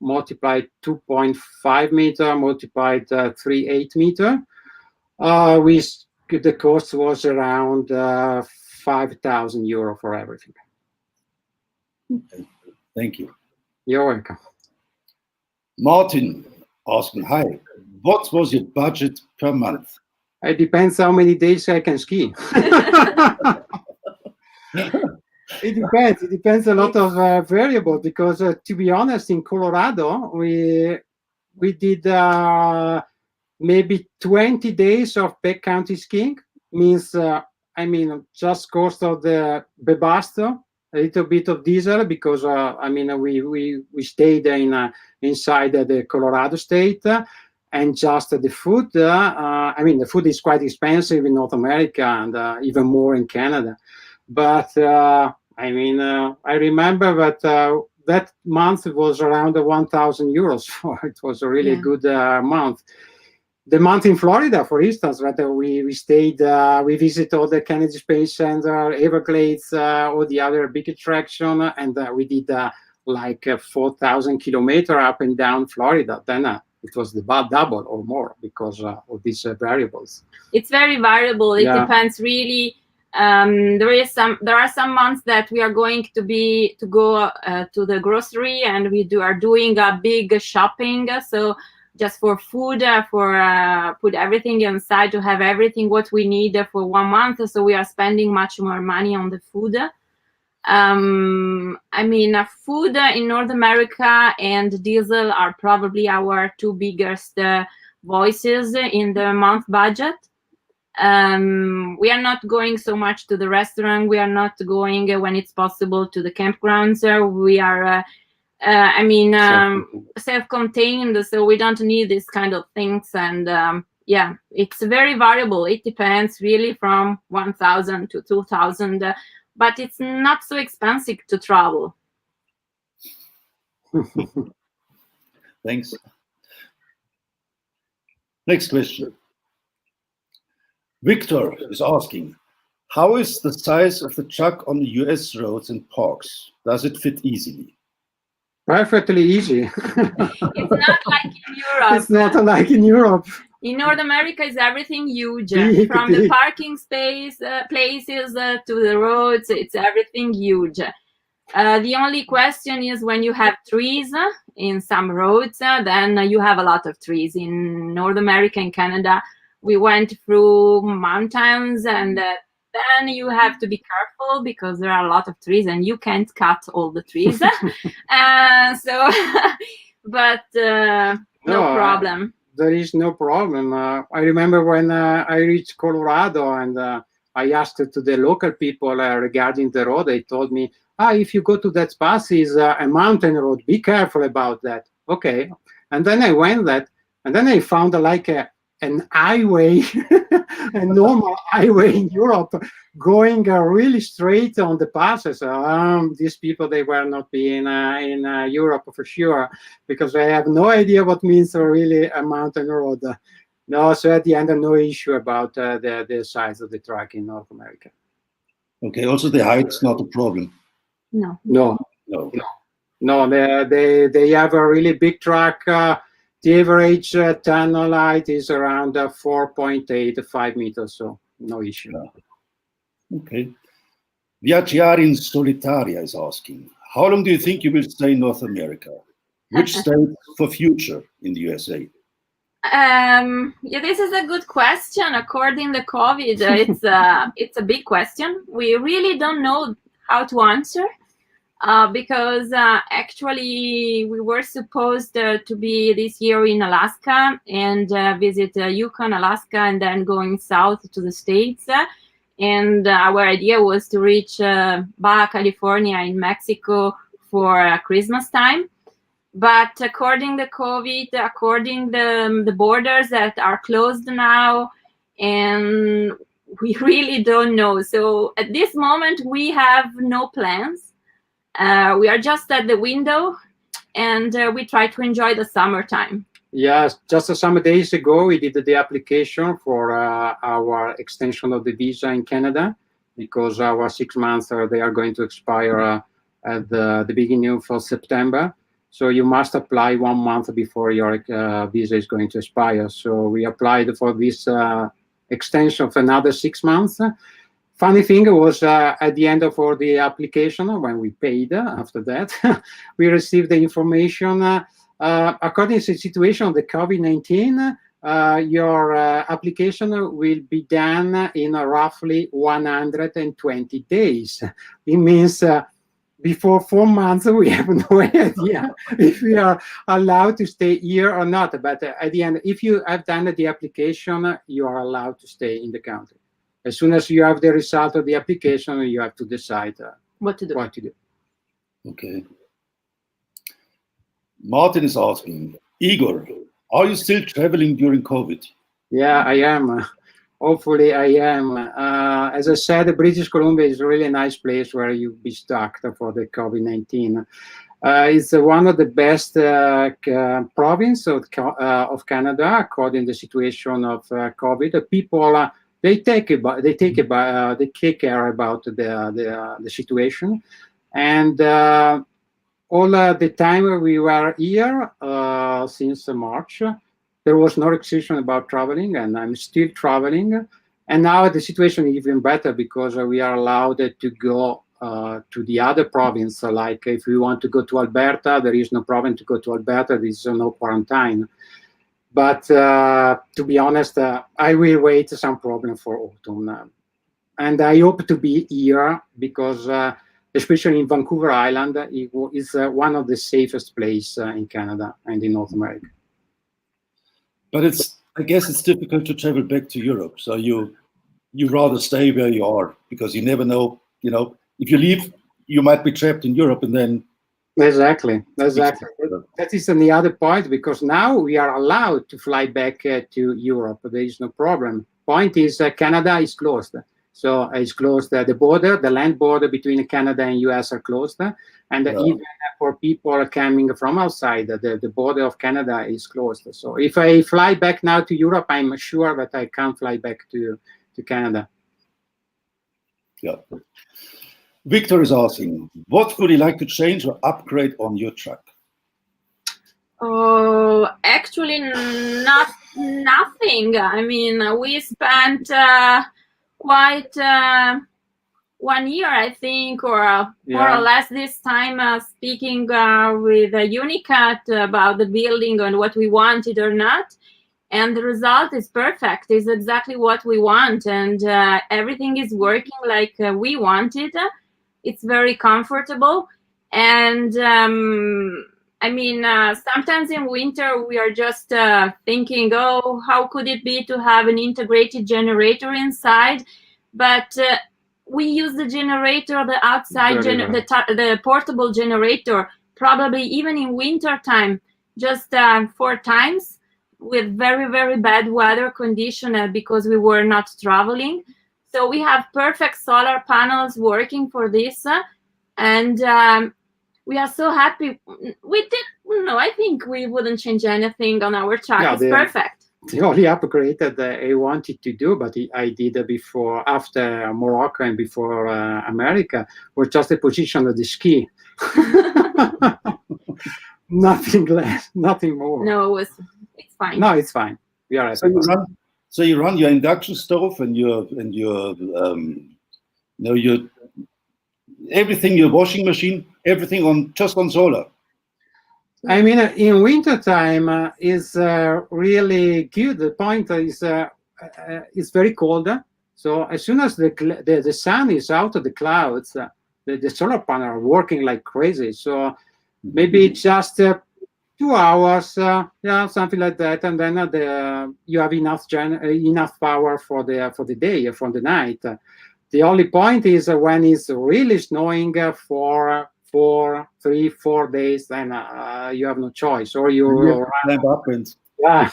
Speaker 2: Multiplied 2.5 meter, multiplied 3.8 meter. The cost was around 5,000 euro for everything.
Speaker 1: Okay. Thank you.
Speaker 2: You're welcome.
Speaker 1: Martin asking, hi, what was your budget per month?
Speaker 2: It depends how many days I can ski. It depends. It depends a lot of variables, because to be honest, in Colorado, we did maybe 20 days of backcountry skiing. Means, I mean, just cost of the Bebasto, a little bit of diesel, because I mean, we stayed inside the Colorado state, and just the food. I mean, the food is quite expensive in North America, and even more in Canada. But I mean, I remember that that month was around 1,000 euros. It was a really good month. The month in Florida, for instance, that we stayed, we visited all the Kennedy Space Center, Everglades, all the other big attraction, and we did like 4,000 kilometers up and down Florida. Then it was about double or more because of these variables.
Speaker 3: It's very variable. It depends really. There are some months that we are going to go to the grocery, and are doing a big shopping. So just for food, put everything inside to have everything what we need for 1 month. So we are spending much more money on the food. I mean, food in North America and diesel are probably our two biggest voices in the month budget. We are not going so much to the restaurant. We are not going when it's possible to the campgrounds. We are, I mean, self-contained, so we don't need this kind of things. And yeah, it's very variable. It depends really from 1,000 to 2,000, but it's not so expensive to travel.
Speaker 1: Thanks. Next question. Victor is asking, how is the size of the truck on the US roads and parks? Does it fit easily?
Speaker 2: Perfectly easy.
Speaker 3: It's not like in Europe.
Speaker 2: It's not like in Europe.
Speaker 3: In North America, is everything huge. From the parking space places to the roads, it's everything huge. The only question is when you have trees in some roads, then you have a lot of trees. In North America and Canada, we went through mountains, and then you have to be careful because there are a lot of trees and you can't cut all the trees. But no problem.
Speaker 2: There is no problem. I remember when I reached Colorado, and I asked to the local people regarding the road. They told me, if you go to that pass, is a mountain road. Be careful about that. Okay. And then I went that, and then I found like an highway, a normal highway in Europe, going really straight on the passes. These people, they were not being in Europe for sure, because they have no idea what means really a mountain road. No, so at the end, no issue about the size of the truck in North America.
Speaker 1: Okay, also the height's not a problem.
Speaker 3: No.
Speaker 2: They have a really big truck. The average tunnel height is around 4.8 to 5 meters, so no issue.
Speaker 1: Okay. Viaggiare in Solitaria is asking, how long do you think you will stay in North America? Which state for future in the USA?
Speaker 3: Yeah, this is a good question. According to COVID, it's a big question. We really don't know how to answer. Because actually we were supposed to be this year in Alaska and visit Yukon, Alaska, and then going south to the States. And our idea was to reach Baja California in Mexico for Christmas time. But according to COVID, according the borders that are closed now, and we really don't know. So at this moment, we have no plans. We are just at the window, and we try to enjoy the summertime.
Speaker 2: Yes, just some days ago, we did the application for our extension of the visa in Canada, because our 6 months they are going to expire at the beginning of September. So you must apply 1 month before your visa is going to expire. So we applied for this extension of another 6 months. Funny thing was at the end of all the application, when we paid after that, we received the information. According to the situation of the COVID-19, your application will be done in roughly 120 days. It means before 4 months, we have no idea if we are allowed to stay here or not. But at the end, if you have done the application, you are allowed to stay in the country. As soon as you have the result of the application, you have to decide
Speaker 3: What to do.
Speaker 1: Okay. Martin is asking, Igor, are you still traveling during COVID?
Speaker 2: Yeah, I am. Hopefully I am. As I said, British Columbia is a really nice place where you'll be stuck for the COVID-19. It's one of the best province of Canada, according to the situation of COVID. People, they take care about the situation, and all the time we were here since March, there was no restriction about traveling, and I'm still traveling. And now the situation is even better, because we are allowed to go to the other province. Like if we want to go to Alberta, there is no problem to go to Alberta. There is no quarantine. But to be honest, I will wait some problem for autumn. And I hope to be here, because especially in Vancouver Island, it is one of the safest places in Canada and in North America.
Speaker 1: But I guess it's difficult to travel back to Europe. So you rather stay where you are, because you never know, if you leave, you might be trapped in Europe, and then.
Speaker 2: Exactly. That is the other point, because now we are allowed to fly back to Europe. There is no problem. Point is, Canada is closed. So it's closed. The border, the land border between Canada and US are closed. And even for people coming from outside, the border of Canada is closed. So if I fly back now to Europe, I'm sure that I can't fly back to Canada.
Speaker 1: Yeah. Victor is asking, what would you like to change or upgrade on your truck?
Speaker 3: Oh, actually, nothing. I mean, we spent quite 1 year, I think, or more or less this time speaking with Unicat about the building and what we wanted or not. And the result is perfect. It's exactly what we want. And everything is working like we wanted. It's very comfortable. And I mean, sometimes in winter, we are just thinking, oh, how could it be to have an integrated generator inside? But we use the generator, the outside, the portable generator, probably even in winter time, just 4 times with very, very bad weather condition because we were not traveling. So we have perfect solar panels working for this. And we are so happy. I think we wouldn't change anything on our truck. Yeah, it's perfect.
Speaker 2: The only upgrade that I wanted to do, but I did before, after Morocco and before America, was just the position of the ski. Nothing less, nothing more.
Speaker 3: No, it's fine.
Speaker 2: No, it's fine. We are.
Speaker 1: So you run your induction stove and your everything, your washing machine, everything just on solar.
Speaker 2: I mean, in winter time is really good. The point is it's very cold. So as soon as the sun is out of the clouds, the solar panel are working like crazy. So maybe just 2 hours, something like that, and then you have enough power for the day, for the night. The only point is when it's really snowing for 4 days, then you have no choice, or you
Speaker 1: climb up and
Speaker 2: yeah.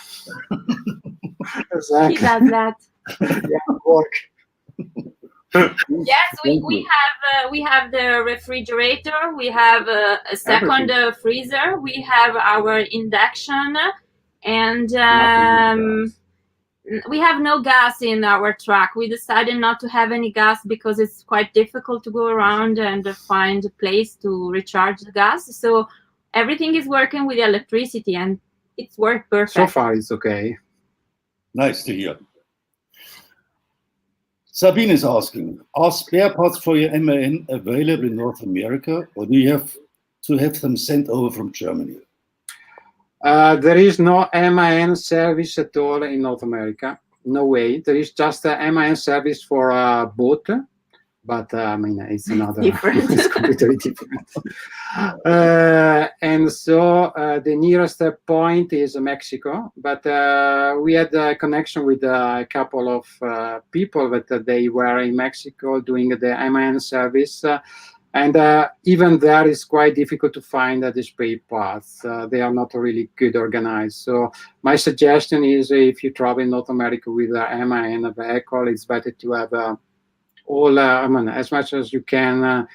Speaker 3: He
Speaker 2: Exactly.
Speaker 3: does that.
Speaker 2: Yeah, work.
Speaker 3: Yes,
Speaker 1: Thank
Speaker 3: we
Speaker 1: you.
Speaker 3: we have the refrigerator, we have a second freezer, we have our induction, and we have no gas in our truck. We decided not to have any gas because it's quite difficult to go around and find a place to recharge the gas. So everything is working with electricity, and it's worked perfect.
Speaker 2: So far, it's okay.
Speaker 1: Nice to hear. Sabine is asking, are spare parts for your MAN available in North America, or do you have to have them sent over from Germany?
Speaker 2: There is no MAN service at all in North America. No way. There is just a MAN service for a boat, but I mean, it's another,
Speaker 3: Different.
Speaker 2: it's completely different. And so the nearest point is Mexico, but we had a connection with a couple of people that they were in Mexico doing the MAN service. And even there, it's quite difficult to find the spare parts. They are not really good organized. So my suggestion is, if you travel in North America with an MAN vehicle, it's better to have all, I mean, as much as you can,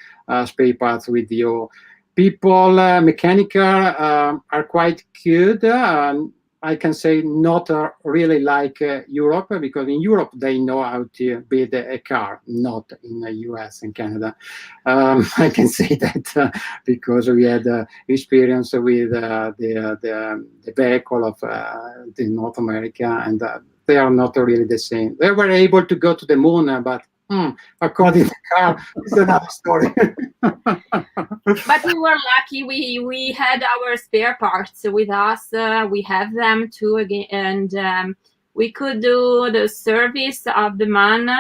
Speaker 2: spare parts with you. People, mechanical, are quite good. I can say not really like Europe, because in Europe they know how to build a car, not in the US and Canada. I can say that because we had experience with the vehicle of the North America, and they are not really the same. They were able to go to the moon, but according to the car, it's another story.
Speaker 3: But we were lucky. We had our spare parts with us. We have them too again, and we could do the service of the man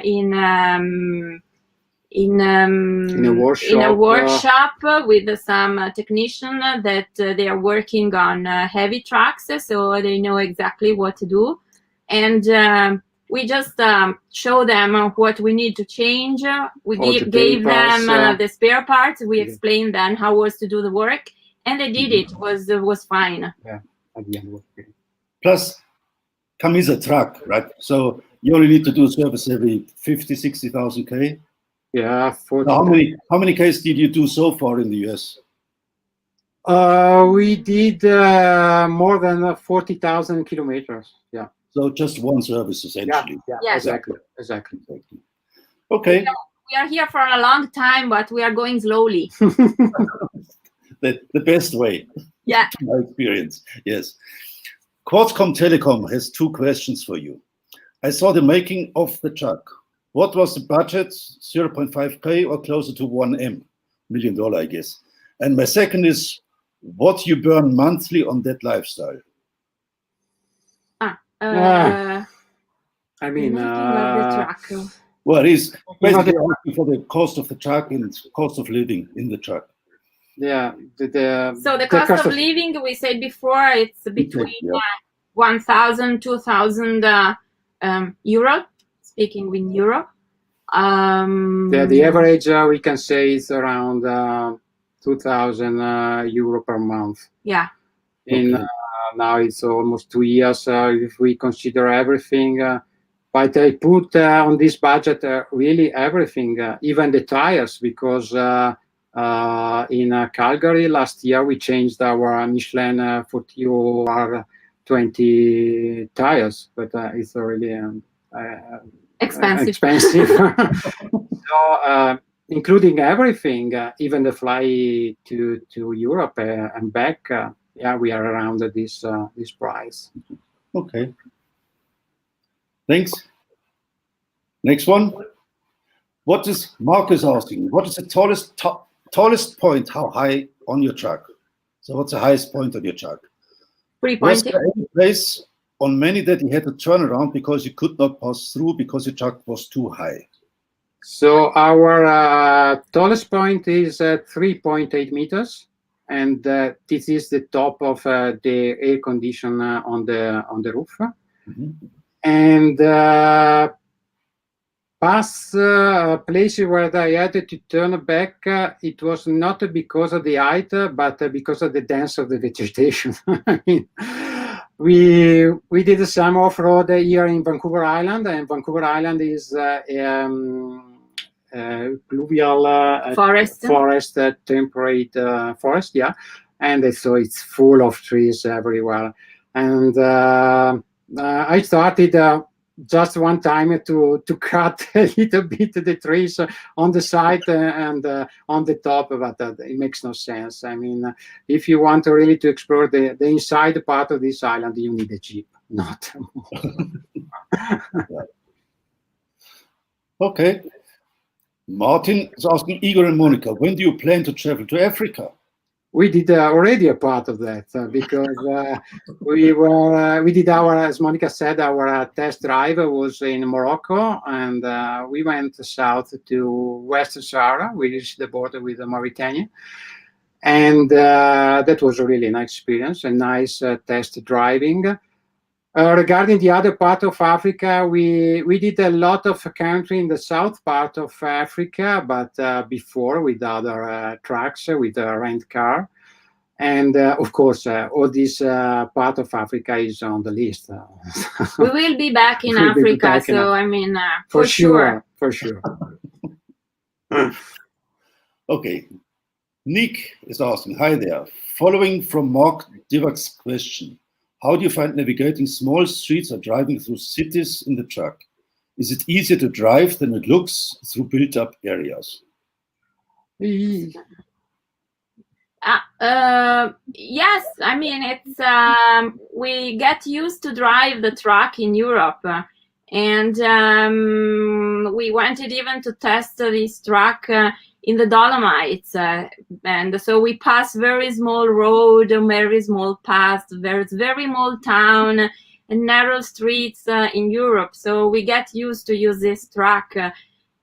Speaker 3: in a workshop with some technician that they are working on heavy trucks, so they know exactly what to do, and we just show them what we need to change. We gave them the spare parts. We explained them how was to do the work, and they did it. Was fine.
Speaker 2: Yeah, at the end was great.
Speaker 1: Plus, come is a truck, right? So you only need to do service every 50, 60,000 K.
Speaker 2: Yeah.
Speaker 1: So how many Ks did you do so far in the US?
Speaker 2: We did more than 40,000 kilometers. Yeah.
Speaker 1: So just one service, essentially.
Speaker 2: Yeah,
Speaker 3: yes.
Speaker 2: Exactly.
Speaker 1: Okay.
Speaker 3: We are here for a long time, but we are going slowly.
Speaker 1: The best way.
Speaker 3: Yeah.
Speaker 1: To my experience, yes. Quartzcom Telecom has 2 questions for you. I saw the making of the truck. What was the budget? 0.5K or closer to $1 million, I guess. And my second is, what you burn monthly on that lifestyle?
Speaker 2: I mean,
Speaker 3: the truck.
Speaker 1: Well, it is basically asking for the cost of the truck and cost of living in the truck.
Speaker 2: Yeah.
Speaker 3: So the cost of living, we said before, it's between 1,000, 2,000 euro, speaking in euro.
Speaker 2: The average we can say is around 2,000 euro per month.
Speaker 3: Yeah.
Speaker 2: Now it's almost 2 years if we consider everything. But I put on this budget really everything, even the tires, because in Calgary last year we changed our Michelin 40R20 tires, but it's really expensive. So including everything, even the fly to Europe and back, we are around this price.
Speaker 1: Okay. Thanks. Next one. What is Marcus asking? What is the tallest point? How high on your truck? So what's the highest point on your truck?
Speaker 3: 3
Speaker 1: Was
Speaker 3: points.
Speaker 1: there any place on many that you had to turn around because you could not pass through because your truck was too high?
Speaker 2: So our tallest point is 3.8 meters, and this is the top of the air condition on the roof.
Speaker 1: Mm-hmm.
Speaker 2: And past places where I had to turn back, it was not because of the height, but because of the dance of the vegetation. I mean, we did some off-road here in Vancouver Island, and Vancouver Island is pluvial forest, temperate forest, yeah, and so it's full of trees everywhere. And I started just one time to cut a little bit the trees on the side and on the top, but it makes no sense. I mean, if you want to really to explore the inside part of this island, you need a jeep, not.
Speaker 1: Okay. Martin is asking Igor and Monica, when do you plan to travel to Africa?
Speaker 2: We did already a part of that because we did our, as Monica said, our test drive was in Morocco, and we went south to Western Sahara. We reached the border with Mauritania, and that was a really nice experience, a nice test driving. Regarding the other part of Africa, we did a lot of country in the south part of Africa, but before with other trucks, with a rent car. And of course, all this part of Africa is on the list.
Speaker 3: We will be back in Africa, so I mean, for sure.
Speaker 2: For sure.
Speaker 1: Okay. Nick is asking, hi there. Following from Mark Divak's question, how do you find navigating small streets or driving through cities in the truck? Is it easier to drive than it looks through built-up areas?
Speaker 3: Yes, I mean, it's we get used to drive the truck in Europe, and we wanted even to test this truck in the Dolomites, and so we pass very small road, very small path, very small town, and narrow streets in Europe. So we get used to use this truck.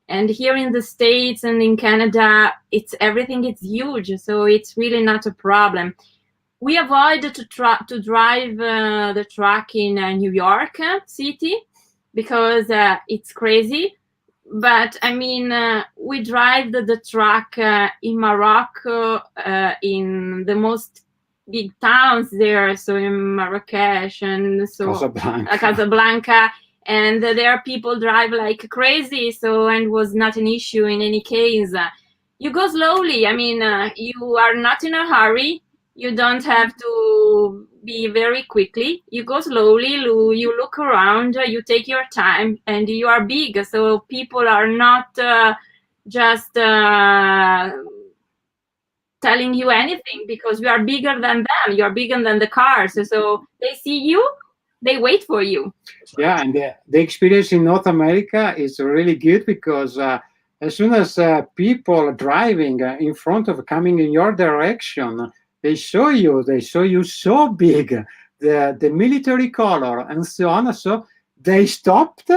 Speaker 3: And here in the States and in Canada, everything is huge, so it's really not a problem. We avoided to drive the truck in New York City because it's crazy. But I mean, we drive the truck in Morocco, in the most big towns there, so in Marrakesh and so Casablanca. And there people drive like crazy, so, and was not an issue in any case. You go slowly. I mean, you are not in a hurry. You don't have to be very quickly. You go slowly, you look around, you take your time, and you are big. So people are not just telling you anything because you are bigger than them. You are bigger than the cars. So they see you, they wait for you.
Speaker 2: Yeah, and the experience in North America is really good because as soon as people driving in front of coming in your direction, they show you so big, the military color and so on. So they stopped,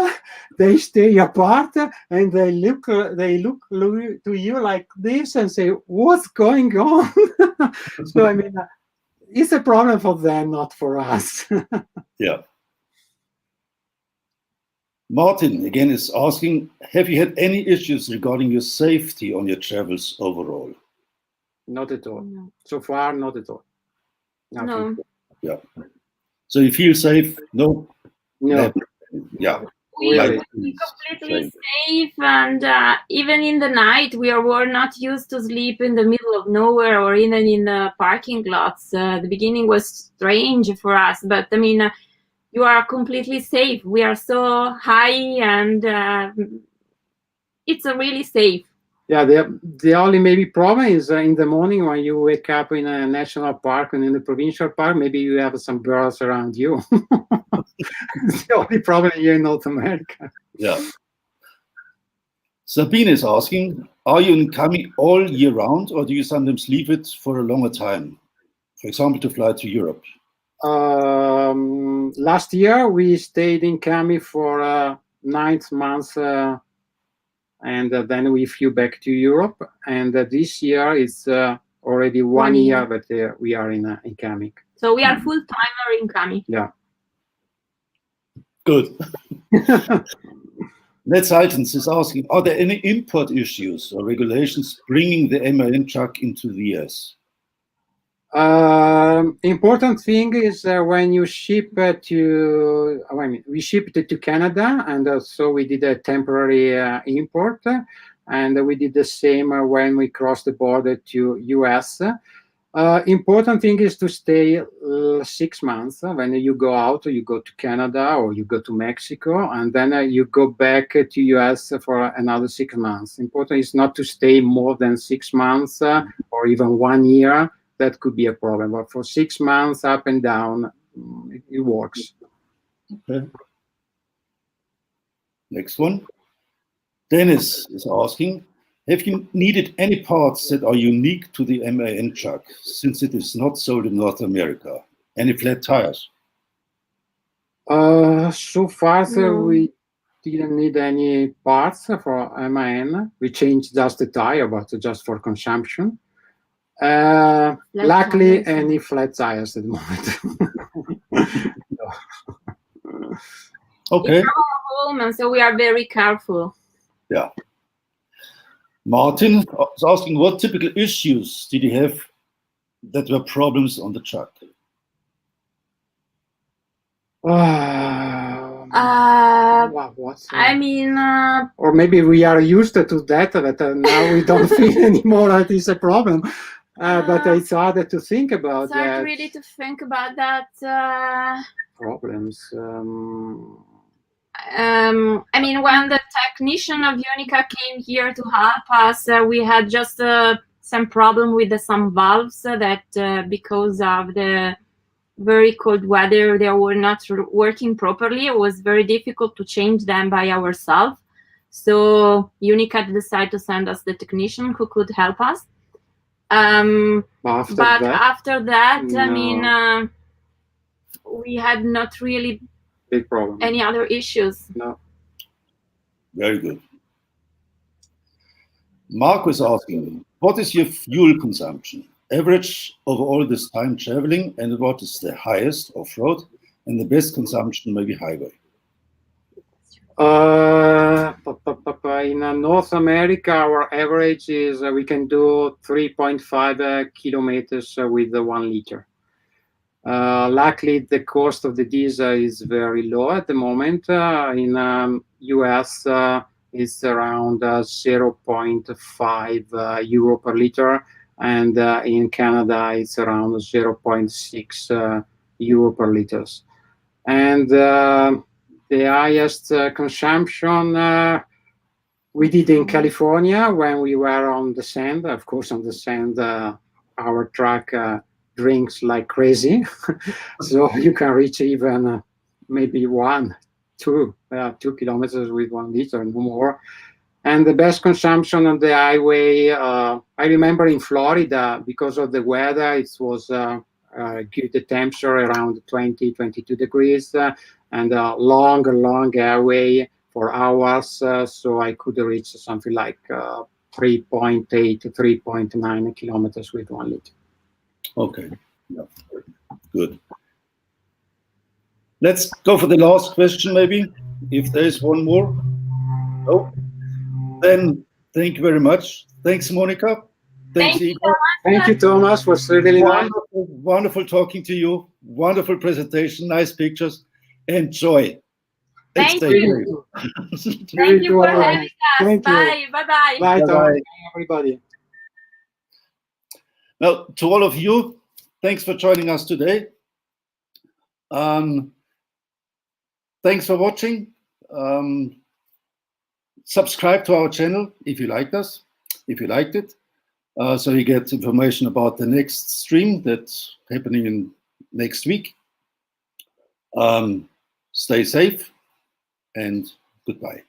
Speaker 2: they stay apart, and they look to you like this and say, "What's going on?" So I mean, it's a problem for them, not for us.
Speaker 1: Yeah. Martin again is asking, have you had any issues regarding your safety on your travels overall?
Speaker 2: Not at all. No. So far, not at all. Nothing.
Speaker 3: No.
Speaker 1: Yeah. So you feel safe? No.
Speaker 2: No.
Speaker 1: Yeah.
Speaker 3: We are completely safe, and even in the night, we were not used to sleep in the middle of nowhere or even in the parking lots. The beginning was strange for us, but I mean, you are completely safe. We are so high, and it's really safe.
Speaker 2: Yeah, the only maybe problem is in the morning when you wake up in a national park and in the provincial park, maybe you have some birds around you. It's the only problem here in North America.
Speaker 1: Yeah. Sabine is asking, are you in Kami all year round, or do you sometimes leave it for a longer time? For example, to fly to Europe?
Speaker 2: Last year, we stayed in Kami for 9 months, and then we flew back to Europe. And this year, it's already 1 year, but we are in Kami.
Speaker 3: So we are full-timer in Kami.
Speaker 2: Yeah.
Speaker 1: Good. Ned Saltons is asking, are there any import issues or regulations bringing the MAN truck into the US?
Speaker 2: Important thing is when you ship we shipped it to Canada, and so we did a temporary import, and we did the same when we crossed the border to US. Important thing is to stay 6 months. When you go out, you go to Canada or you go to Mexico, and then you go back to US for another 6 months. Important is not to stay more than 6 months or even 1 year. That could be a problem, but for 6 months up and down, it works.
Speaker 1: Okay. Next one. Dennis is asking, have you needed any parts that are unique to the MAN truck, since it is not sold in North America? Any flat tires?
Speaker 2: So far,
Speaker 3: No.
Speaker 2: we didn't need any parts for MAN. We changed just the tire, but just for consumption. Luckily,
Speaker 3: tires.
Speaker 2: any flat tires at the moment.
Speaker 1: Okay.
Speaker 3: It's our home, and so we are very careful.
Speaker 1: Yeah. Martin is asking, what typical issues did you have that were problems on the truck?
Speaker 2: What's
Speaker 3: I mean,
Speaker 2: or maybe we are used to that, but now we don't feel anymore that it's a problem. But it's harder to think about
Speaker 3: it's hard
Speaker 2: that.
Speaker 3: really to think about that.
Speaker 2: Problems.
Speaker 3: I mean, when the technician of Unicat came here to help us, we had just some problem with some valves that because of the very cold weather, they were not working properly. It was very difficult to change them by ourselves. So Unicat decided to send us the technician who could help us. After that,
Speaker 2: no.
Speaker 3: I mean, we had not really
Speaker 2: Big problem.
Speaker 3: any other issues.
Speaker 2: No.
Speaker 1: Very good. Mark was asking, what is your fuel consumption? Average over all this time traveling, and what is the highest off-road and the best consumption, maybe highway?
Speaker 2: In North America, our average is we can do 3.5 kilometers with the 1 liter. Luckily, the cost of the diesel is very low at the moment. In US, it's around 0.5 euro per liter, and in Canada, it's around 0.6 euro per liters. And the highest consumption we did in California when we were on the sand. Of course, on the sand, our truck drinks like crazy. So you can reach even maybe 2 kilometers with 1 liter, no more. And the best consumption on the highway, I remember in Florida, because of the weather, it was good temperature around 20, 22 degrees, and a long highway for hours. So I could reach something like 3.8 to 3.9 kilometers with 1 liter.
Speaker 1: Okay, yeah. Good. Let's go for the last question, maybe, if there's one more. No? Then thank you very much. Thanks, Monica. Thanks, Igor.
Speaker 2: Thank you, Thomas. It was really nice.
Speaker 1: Wonderful talking to you. Wonderful presentation. Nice pictures. Enjoy.
Speaker 3: Thank you. Thank you for having us.
Speaker 2: Thank
Speaker 3: Bye.
Speaker 2: you.
Speaker 3: Bye-bye.
Speaker 2: Bye, Thomas.
Speaker 1: Bye-bye.
Speaker 2: Bye, everybody.
Speaker 1: Now, to all of you, thanks for joining us today. Thanks for watching. Subscribe to our channel if you liked us, if you liked it, so you get information about the next stream that's happening in next week. Stay safe and goodbye.